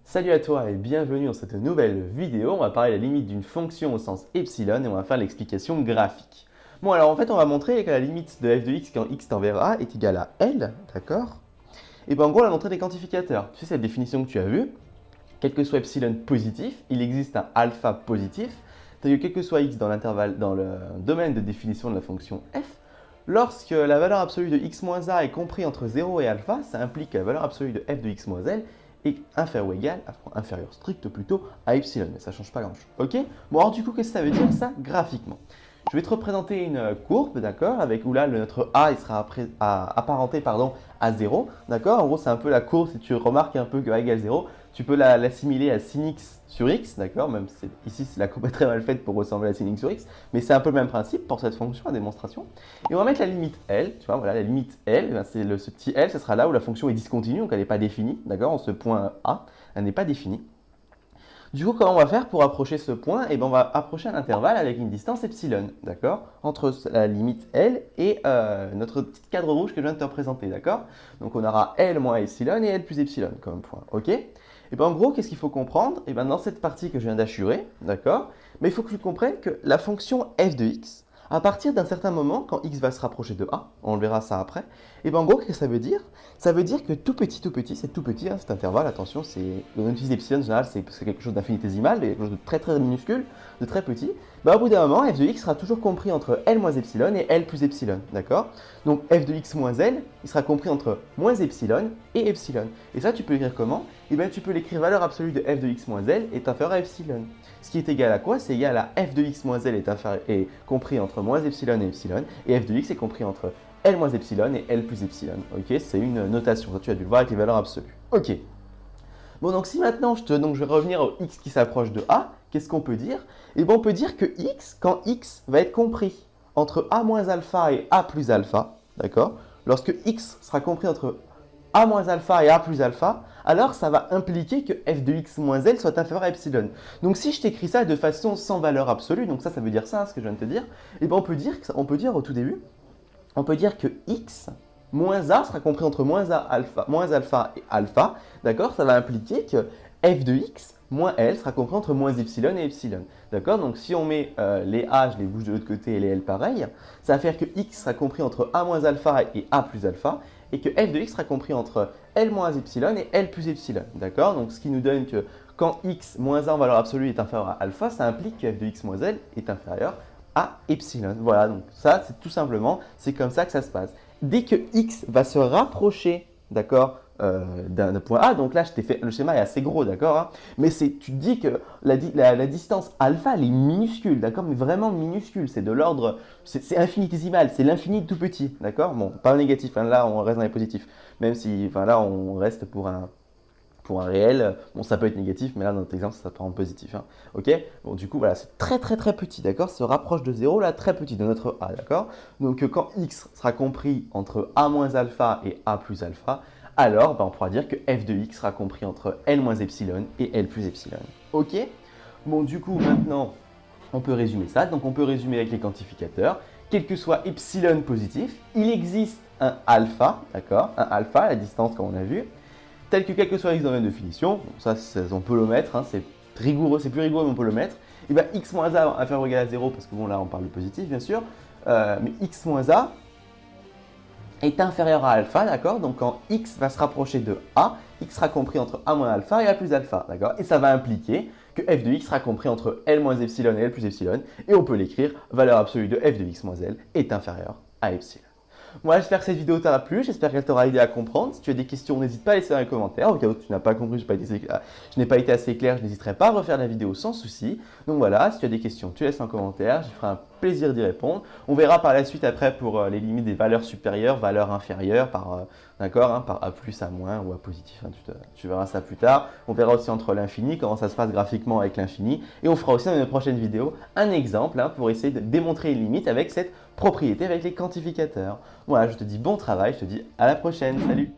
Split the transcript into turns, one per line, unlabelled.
Salut à toi et bienvenue dans cette nouvelle vidéo. On va parler de la limite d'une fonction au sens epsilon et on va faire l'explication graphique. Bon alors en fait on va montrer que la limite de f de x quand x tend vers a est égale à L, d'accord? Et bien en gros on va montrer des quantificateurs. Tu sais cette définition que tu as vue, quel que soit epsilon positif, il existe un alpha positif. C'est-à-dire que quel que soit x dans l'intervalle, dans le domaine de définition de la fonction f, lorsque la valeur absolue de x moins a est comprise entre 0 et alpha, ça implique que la valeur absolue de f de x moins L est inférieur ou égal, inférieur strict plutôt, à epsilon, mais ça ne change pas grand-chose. Ok? Bon, alors du coup, qu'est-ce que ça veut dire ça graphiquement? Je vais te représenter une courbe, d'accord, avec où là, notre a il sera apparenté à 0, d'accord? En gros, c'est un peu la courbe, si tu remarques un peu que a égale 0, tu peux l'assimiler à sin x sur x, d'accord? Même si ici, la courbe est très mal faite pour ressembler à sin x sur x, mais c'est un peu le même principe pour cette fonction à démonstration. Et on va mettre la limite L, tu vois, voilà, la limite L, ben, ce petit L, ce sera là où la fonction est discontinue, donc elle n'est pas définie, d'accord? En ce point A, elle n'est pas définie. Du coup, comment on va faire pour approcher ce point? Eh bien, on va approcher un intervalle avec une distance epsilon, d'accord? Entre la limite L et notre petit cadre rouge que je viens de te représenter, d'accord? Donc, on aura L moins epsilon et L plus epsilon comme point, ok? Et bien, en gros, qu'est-ce qu'il faut comprendre? Et bien, dans cette partie que je viens d'assurer, d'accord? Mais il faut que tu comprennes que la fonction f de x, à partir d'un certain moment, quand x va se rapprocher de a, on le verra ça après, et bien en gros, qu'est-ce que ça veut dire? Ça veut dire que tout petit, c'est tout petit, hein, cet intervalle, attention, on utilise epsilon en général, c'est quelque chose d'infinitésimal, quelque chose de très très minuscule, de très petit. Bah, au bout d'un moment, f de x sera toujours compris entre L moins epsilon et L plus epsilon, d'accord? Donc f de x moins L, il sera compris entre moins epsilon et epsilon. Et ça, tu peux l'écrire comment? Et bien tu peux l'écrire valeur absolue de f de x moins L est inférieure à epsilon. Ce qui est égal à quoi? C'est égal à f de x moins L est compris entre moins epsilon et f de x est compris entre L moins epsilon et L plus epsilon. Ok, c'est une notation, ça tu as dû le voir avec les valeurs absolues. Ok. Bon, donc si maintenant je vais revenir au x qui s'approche de a, qu'est-ce qu'on peut dire? Eh bien, on peut dire que x, quand x va être compris entre a moins alpha et a plus alpha, d'accord? Lorsque x sera compris entre a moins alpha et a plus alpha, alors ça va impliquer que f de x moins L soit inférieur à epsilon. Donc si je t'écris ça de façon sans valeur absolue, donc ça veut dire ça, hein, ce que je viens de te dire, eh bien on peut dire au tout début, on peut dire que x moins a sera compris entre moins alpha et alpha, d'accord? Ça va impliquer que f de x moins L sera compris entre moins epsilon et epsilon, d'accord? Donc si on met les a, je les bouge de l'autre côté et les L pareil, ça va faire que x sera compris entre a moins alpha et a plus alpha, et que f de x sera compris entre L moins epsilon et L plus epsilon, d'accord? Donc ce qui nous donne que quand x moins 1 en valeur absolue est inférieur à alpha, ça implique que f de x moins L est inférieur à epsilon. Voilà, donc ça, c'est tout simplement, c'est comme ça que ça se passe. Dès que x va se rapprocher, d'accord, d'un point A, donc là, je t'ai fait, le schéma est assez gros, d'accord, hein, mais tu te dis que la distance alpha, elle est minuscule, d'accord, mais vraiment minuscule, c'est de l'ordre, c'est infinitésimal, c'est l'infini de tout petit, d'accord, bon, pas négatif, hein, là, on reste dans les positifs, même si, enfin là, on reste pour un réel, bon ça peut être négatif, mais là dans notre exemple ça peut rendre positif, hein. Ok? Bon du coup voilà, c'est très très très petit, d'accord? Ça se rapproche de 0 là, très petit, de notre a, d'accord? Donc quand x sera compris entre a moins alpha et a plus alpha, alors on pourra dire que f de x sera compris entre L moins epsilon et L plus epsilon. Ok? Bon du coup maintenant on peut résumer ça, donc on peut résumer avec les quantificateurs. Quel que soit epsilon positif, il existe un alpha, d'accord? Un alpha, la distance comme on a vu, tel que quel que soit x dans la définition, ça on peut le mettre, hein, c'est rigoureux, c'est plus rigoureux mais on peut le mettre, et bien x moins a inférieur ou égal à 0, parce que bon là on parle de positif bien sûr, mais x moins a est inférieur à alpha, d'accord? Donc quand x va se rapprocher de a, x sera compris entre a moins alpha et a plus alpha, d'accord? Et ça va impliquer que f de x sera compris entre L moins epsilon et L plus epsilon, et on peut l'écrire, valeur absolue de f de x moins L est inférieure à epsilon. Moi, j'espère que cette vidéo t'aura plu, j'espère qu'elle t'aura aidé à comprendre. Si tu as des questions, n'hésite pas à laisser dans les commentaires. Au cas où tu n'as pas compris, je n'ai pas été assez clair, je n'hésiterai pas à refaire la vidéo sans souci. Donc voilà, si tu as des questions, tu laisses en commentaire, j'y ferai un plaisir d'y répondre. On verra par la suite après pour les limites des valeurs supérieures, valeurs inférieures, d'accord, hein, par a plus, a moins ou a positif, hein, tu verras ça plus tard. On verra aussi entre l'infini, comment ça se passe graphiquement avec l'infini. Et on fera aussi dans une prochaine vidéo un exemple, hein, pour essayer de démontrer les limites avec cette propriété avec les quantificateurs. Voilà, je te dis bon travail, je te dis à la prochaine, salut!